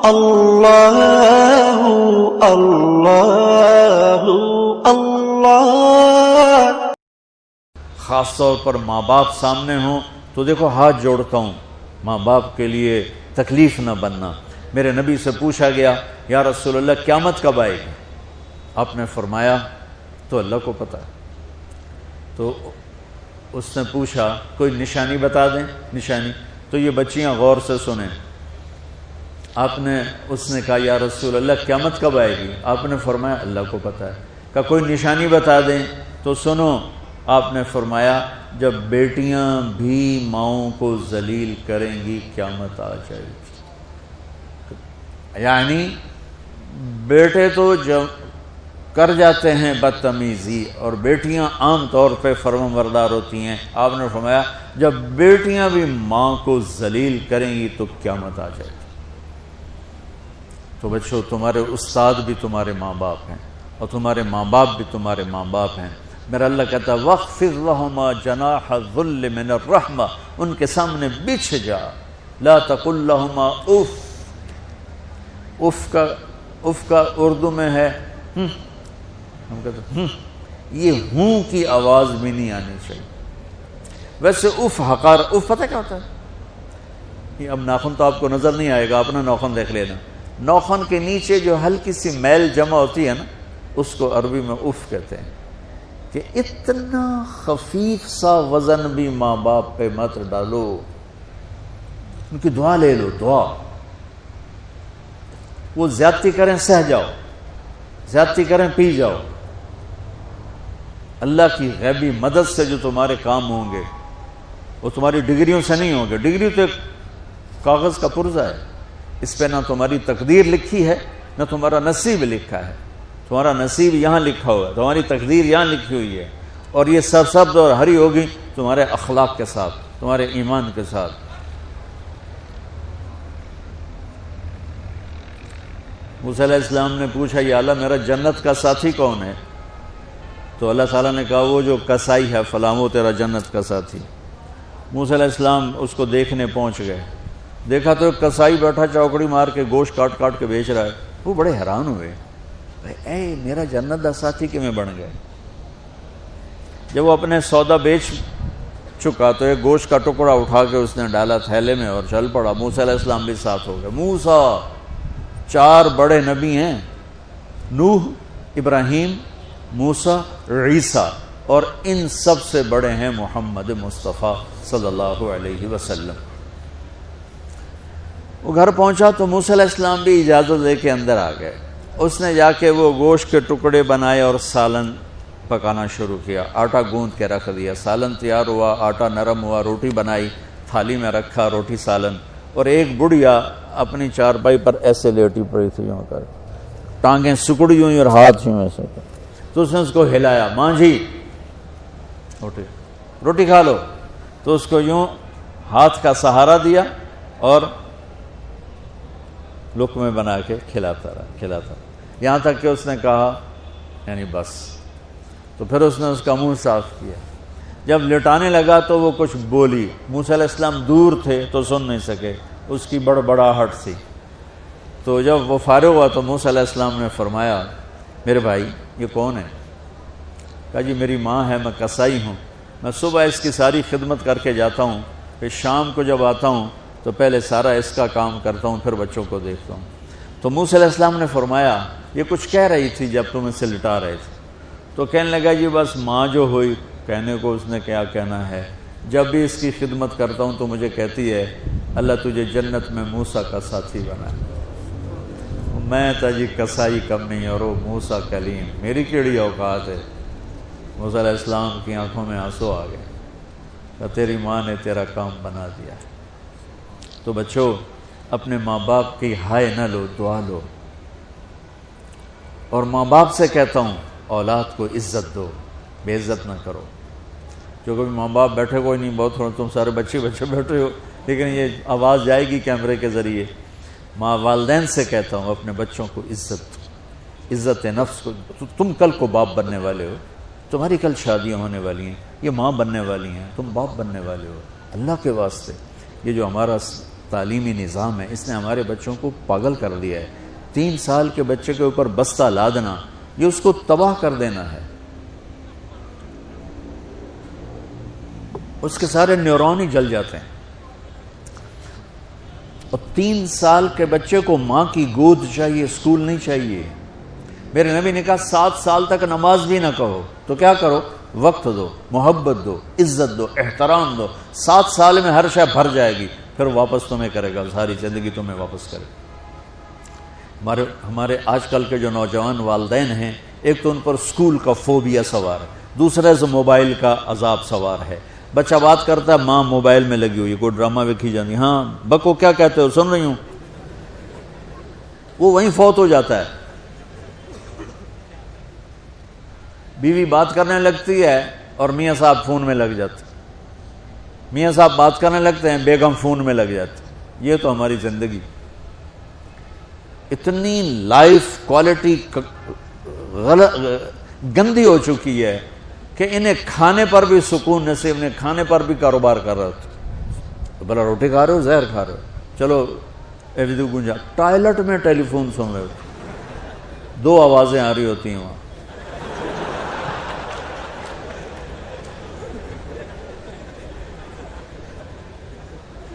اللہ اللہ اللہ۔ خاص طور پر ماں باپ سامنے ہوں تو دیکھو ہاتھ جوڑتا ہوں، ماں باپ کے لیے تکلیف نہ بننا۔ میرے نبی سے پوچھا گیا یا رسول اللہ قیامت کب آئے گی؟ آپ نے فرمایا تو اللہ کو پتہ۔ تو اس نے پوچھا کوئی نشانی بتا دیں، نشانی؟ تو یہ بچیاں غور سے سنیں۔ اس نے کہا یا رسول اللہ قیامت کب آئے گی؟ آپ نے فرمایا اللہ کو پتہ ہے۔ کہا کوئی نشانی بتا دیں؟ تو سنو، آپ نے فرمایا جب بیٹیاں بھی ماؤں کو ذلیل کریں گی قیامت آ جائے گی۔ یعنی بیٹے تو جب کر جاتے ہیں بدتمیزی اور بیٹیاں عام طور پہ فرمانبردار ہوتی ہیں، آپ نے فرمایا جب بیٹیاں بھی ماں کو ذلیل کریں گی تو قیامت آ جائے گی۔ تو بچوں، تمہارے استاد بھی تمہارے ماں باپ ہیں اور تمہارے ماں باپ بھی تمہارے ماں باپ ہیں۔ میرا اللہ کہتا ہے وَاخْفِضْ لَهُمَا جَنَاحَ الذُّلِّ مِنَ الرَّحْمَةِ، ان کے سامنے بچھ جا، لا تقل لهما اف۔ اف کا اردو میں ہے ہم کہتے ہیں یہ ہوں کی آواز بھی نہیں آنی چاہیے۔ ویسے اف حقار، اف پتہ کیا ہوتا ہے؟ اب ناخن تو آپ کو نظر نہیں آئے گا، اپنا ناخن دیکھ لینا۔ ناخن کے نیچے جو ہلکی سی میل جمع ہوتی ہے نا، اس کو عربی میں اف کہتے ہیں۔ کہ اتنا خفیف سا وزن بھی ماں باپ پہ مت ڈالو، ان کی دعا لے لو، دعا۔ وہ زیادتی کریں سہ جاؤ، زیادتی کریں پی جاؤ۔ اللہ کی غیبی مدد سے جو تمہارے کام ہوں گے وہ تمہاری ڈگریوں سے نہیں ہوں گے۔ ڈگری تو ایک کاغذ کا پرزہ ہے، اس پہ نہ تمہاری تقدیر لکھی ہے نہ تمہارا نصیب لکھا ہے۔ تمہارا نصیب یہاں لکھا ہوا ہے، تمہاری تقدیر یہاں لکھی ہوئی ہے، اور یہ سرسبز اور ہری ہوگی تمہارے اخلاق کے ساتھ، تمہارے ایمان کے ساتھ۔ موسیٰ علیہ السلام نے پوچھا یا اللہ میرا جنت کا ساتھی کون ہے؟ تو اللہ تعالیٰ نے کہا وہ جو کسائی ہے فلاں وہ تیرا جنت کا ساتھی۔ موسیٰ علیہ السلام اس کو دیکھنے پہنچ گئے، دیکھا تو ایک کسائی بیٹھا چوکڑی مار کے گوشت کاٹ کاٹ کے بیچ رہا ہے۔ وہ بڑے حیران ہوئے، اے میرا جنت کا ساتھی کیویں بن گئے؟ جب وہ اپنے سودا بیچ چکا تو ایک گوشت کا ٹکڑا اٹھا کے اس نے ڈالا تھیلے میں اور چل پڑا۔ موسیٰ علیہ السلام بھی ساتھ ہو گئے۔ موسیٰ 4 بڑے نبی ہیں، نوح، ابراہیم، موسیٰ، عیسیٰ، اور ان سب سے بڑے ہیں محمد مصطفیٰ صلی اللہ علیہ وسلم۔ وہ گھر پہنچا تو موسیٰ علیہ السلام بھی اجازت دے کے اندر آ گئے۔ اس نے جا کے وہ گوشت کے ٹکڑے بنائے اور سالن پکانا شروع کیا، آٹا گوندھ کے رکھ دیا، سالن تیار ہوا، آٹا نرم ہوا، روٹی بنائی، تھالی میں رکھا روٹی سالن، اور ایک بڑھیا اپنی چارپائی پر ایسے لیٹی پڑی تھی، یوں کر ٹانگیں سکڑی ہوئی اور ہاتھ یوں ایسے کر۔ تو اس نے اس کو ہلایا، ماں جی روٹی کھا لو۔ تو اس کو یوں ہاتھ کا سہارا دیا اور لقمے بنا کے کھلاتا رہا، یہاں تک کہ اس نے کہا یعنی بس۔ تو پھر اس نے اس کا منہ صاف کیا۔ جب لٹانے لگا تو وہ کچھ بولی، موسیٰ علیہ السلام دور تھے تو سن نہیں سکے، اس کی بڑبڑاہٹ تھی۔ تو جب وہ فارغ ہوا تو موسیٰ علیہ السلام نے فرمایا میرے بھائی یہ کون ہے؟ کہا جی میری ماں ہے، میں کسائی ہوں، میں صبح اس کی ساری خدمت کر کے جاتا ہوں، پھر شام کو جب آتا ہوں تو پہلے سارا اس کا کام کرتا ہوں، پھر بچوں کو دیکھتا ہوں۔ تو موسیٰ علیہ السلام نے فرمایا یہ کچھ کہہ رہی تھی جب تم اسے لٹا رہے تھے؟ تو کہنے لگا جی بس ماں جو ہوئی، کہنے کو اس نے کیا کہنا ہے، جب بھی اس کی خدمت کرتا ہوں تو مجھے کہتی ہے اللہ تجھے جنت میں موسیٰ کا ساتھی بنا۔ میں تا جی کسائی کمی اور وہ موسیٰ کلیم، میری کیڑی اوقات ہے۔ موسیٰ علیہ السلام کی آنکھوں میں آنسو آ گئے کہ تیری ماں نے تیرا کام بنا دیا۔ تو بچوں اپنے ماں باپ کی ہائے نہ لو، دعا لو۔ اور ماں باپ سے کہتا ہوں اولاد کو عزت دو، بے عزت نہ کرو۔ جو کبھی ماں باپ بیٹھے کوئی نہیں، بہت تھوڑا تم سارے بچے بیٹھے ہو، لیکن یہ آواز جائے گی کیمرے کے ذریعے۔ ماں والدین سے کہتا ہوں اپنے بچوں کو عزت نفس کو۔ تم کل کو باپ بننے والے ہو، تمہاری کل شادیاں ہونے والی ہیں، یہ ماں بننے والی ہیں، تم باپ بننے والے ہو۔ اللہ کے واسطے یہ جو ہمارا تعلیمی نظام ہے، اس نے ہمارے بچوں کو پاگل کر دیا ہے۔ 3 سال کے بچے کے اوپر بستہ لادنا، یہ اس کو تباہ کر دینا ہے، اس کے سارے نیورون ہی جل جاتے ہیں۔ اور 3 سال کے بچے کو ماں کی گود چاہیے، اسکول نہیں چاہیے۔ میرے نبی نے کہا 7 سال تک نماز بھی نہ کہو، تو کیا کرو؟ وقت دو، محبت دو، عزت دو، احترام دو۔ 7 سال میں ہر شے بھر جائے گی، پھر واپس تمہیں کرے گا، ساری زندگی تمہیں واپس کرے گا۔ ہمارے آج کل کے جو نوجوان والدین ہیں، ایک تو ان پر اسکول کا فوبیا سوار ہے، دوسرے سے موبائل کا عذاب سوار ہے۔ بچہ بات کرتا ہے، ماں موبائل میں لگی ہوئی، کوئی ڈرامہ ویکھی جاتی، ہاں بکو کیا کہتے ہو، سن رہی ہوں، وہ وہیں فوت ہو جاتا ہے۔ بیوی بات کرنے لگتی ہے اور میاں صاحب فون میں لگ جاتے، میاں صاحب بات کرنے لگتے ہیں، بیگم فون میں لگ جاتی۔ یہ تو ہماری زندگی، اتنی لائف کوالٹی گندی ہو چکی ہے کہ انہیں کھانے پر بھی سکون نصیب نہیں، کھانے پر بھی کاروبار کر رہے ہوتے، بھلا روٹی کھا رہے ہو زہر کھا رہے ہو، چلو ایڈو گنجا، ٹوائلٹ میں ٹیلی فون سن رہے ہو، 2 آوازیں آ رہی ہوتی ہیں وہاں۔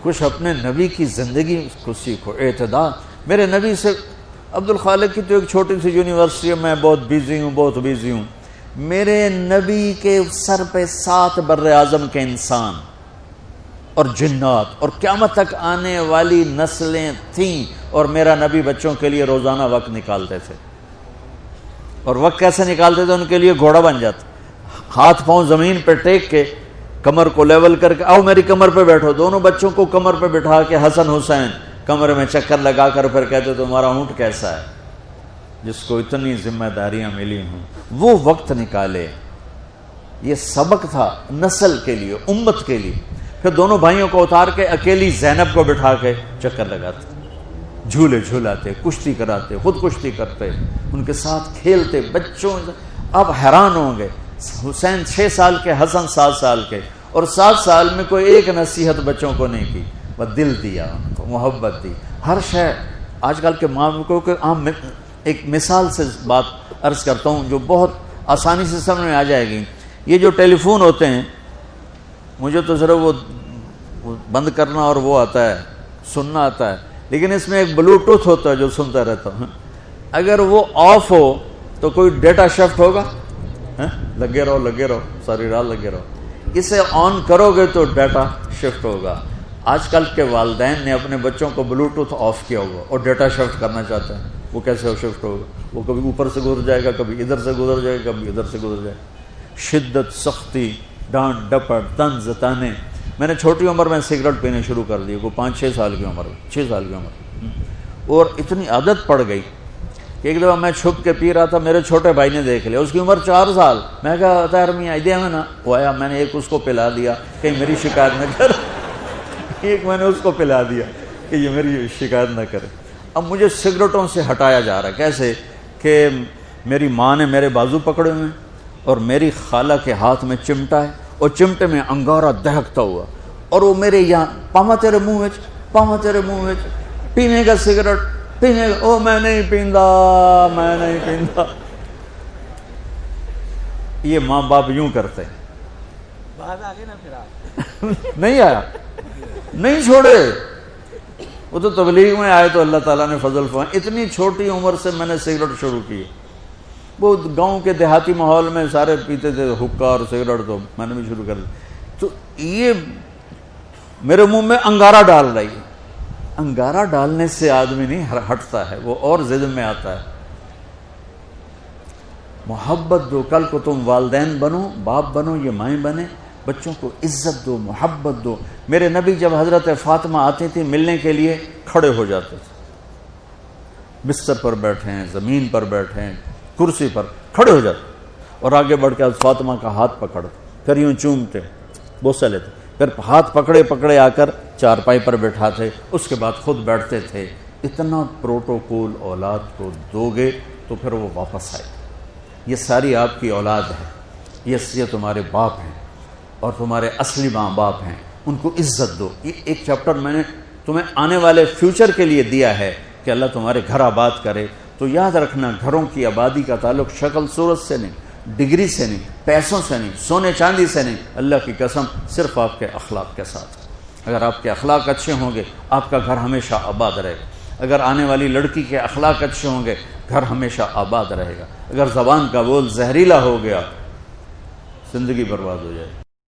کچھ اپنے نبی کی زندگی کو سیکھو، اعتدال۔ میرے نبی سے عبد الخالق کی تو ایک چھوٹی سی یونیورسٹی ہے، میں بہت بیزی ہوں، میرے نبی کے سر پہ 7 بر اعظم کے انسان اور جنات اور قیامت تک آنے والی نسلیں تھیں، اور میرا نبی بچوں کے لیے روزانہ وقت نکالتے تھے۔ اور وقت کیسے نکالتے تھے؟ ان کے لیے گھوڑا بن جاتا، ہاتھ پاؤں زمین پہ ٹیک کے، کمر کو لیول کر کے، آؤ میری کمر پہ بیٹھو، دونوں بچوں کو کمر پہ بٹھا کے حسن حسین کمرے میں چکر لگا کر پھر کہتے تمہارا اونٹ کیسا ہے، جس کو اتنی ذمہ داریاں ملی ہوں، وہ وقت نکالے۔ یہ سبق تھا نسل کے لیے، امت کے لیے۔ پھر دونوں بھائیوں کو اتار کے اکیلی زینب کو بٹھا کے چکر لگاتے، جھولے جھولاتے، کشتی کراتے، خود کشتی کرتے، ان کے ساتھ کھیلتے بچوں۔ اب حیران ہوں گے، حسین 6 سال کے، حسن 7 سال کے، اور 7 سال میں کوئی ایک نصیحت بچوں کو نہیں کی، بس دل دیا ان کو، محبت دی، ہر شے۔ آج کل کے ماں کو عام ایک مثال سے بات عرض کرتا ہوں جو بہت آسانی سے سمجھ میں آ جائے گی۔ یہ جو ٹیلی فون ہوتے ہیں، مجھے تو صرف وہ بند کرنا اور وہ آتا ہے، سننا آتا ہے، لیکن اس میں ایک بلوٹوتھ ہوتا ہے جو سنتا رہتا ہوں۔ اگر وہ آف ہو تو کوئی ڈیٹا شفٹ ہوگا؟ لگے رہو ساری رات لگے رہو۔ اسے آن کرو گے تو ڈیٹا شفٹ ہوگا۔ آج کل کے والدین نے اپنے بچوں کو بلوٹوتھ آف کیا ہوگا اور ڈیٹا شفٹ کرنا چاہتے ہیں، وہ کیسے شفٹ ہوگا؟ وہ کبھی اوپر سے گزر جائے گا، کبھی ادھر سے گزر جائے گا، کبھی ادھر سے گزر جائے گا۔ شدت، سختی، ڈانٹ ڈپٹ، طنز تانے۔ میں نے چھوٹی عمر میں سگریٹ پینے شروع کر دی، کوئی 5-6 سال کی عمر، 6 سال کی عمر، اور اتنی عادت پڑ گئی کہ ایک دفعہ میں چھپ کے پی رہا تھا، میرے چھوٹے بھائی نے دیکھ لیا، اس کی عمر 4 سال۔ میں کہا طاہر میاں دیا میں نا، وہ آیا، میں نے ایک اس کو پلا دیا کہ میری شکایت نہ کر، ایک میں نے اس کو پلا دیا کہ یہ میری شکایت نہ کرے۔ اب مجھے سگریٹوں سے ہٹایا جا رہا ہے، کیسے کہ میری ماں نے میرے بازو پکڑے ہوئے اور میری خالہ کے ہاتھ میں چمٹا ہے، اور چمٹے میں انگارہ دہکتا ہوا، اور وہ میرے یہاں پاما تیرے منہ وچ پینے کا سگریٹ پینے کا، او میں نہیں پیندا۔ یہ ماں باپ یوں کرتے ہیں۔ بعد آگے نا پھر نہیں آیا، نہیں چھوڑے، وہ تو تبلیغ میں آئے تو اللہ تعالیٰ نے فضل فرمایا۔ اتنی چھوٹی عمر سے میں نے سگریٹ شروع کی، وہ گاؤں کے دیہاتی ماحول میں سارے پیتے تھے حکا اور سگریٹ، تو میں نے بھی شروع کر دی۔ تو یہ میرے منہ میں انگارہ ڈال رہی ہے۔ انگارہ ڈالنے سے آدمی نہیں ہٹتا ہے، وہ اور ضد میں آتا ہے۔ محبت دو، کل کو تم والدین بنو، باپ بنو، یہ مائیں بنے، بچوں کو عزت دو، محبت دو۔ میرے نبی جب حضرت فاطمہ آتی تھی ملنے کے لیے، کھڑے ہو جاتے تھے، بستر پر بیٹھے ہیں، زمین پر بیٹھے ہیں، کرسی پر کھڑے ہو جاتے، اور آگے بڑھ کے فاطمہ کا ہاتھ پکڑتے، پھر یوں چومتے، بوسہ لیتے، پھر ہاتھ پکڑے آ کر چارپائی پر بیٹھاتے، اس کے بعد خود بیٹھتے تھے۔ اتنا پروٹوکول اولاد کو دو گے تو پھر وہ واپس آئے۔ یہ ساری آپ کی اولاد ہے، یہ تمہارے باپ ہیں اور تمہارے اصلی ماں باپ ہیں، ان کو عزت دو۔ یہ ایک چیپٹر میں نے تمہیں آنے والے فیوچر کے لیے دیا ہے کہ اللہ تمہارے گھر آباد کرے، تو یاد رکھنا گھروں کی آبادی کا تعلق شکل صورت سے نہیں، ڈگری سے نہیں، پیسوں سے نہیں، سونے چاندی سے نہیں، اللہ کی قسم صرف آپ کے اخلاق کے ساتھ۔ اگر آپ کے اخلاق اچھے ہوں گے آپ کا گھر ہمیشہ آباد رہے گا، اگر آنے والی لڑکی کے اخلاق اچھے ہوں گے گھر ہمیشہ آباد رہے گا، اگر زبان کا بول زہریلا ہو گیا زندگی برباد ہو جائے گی۔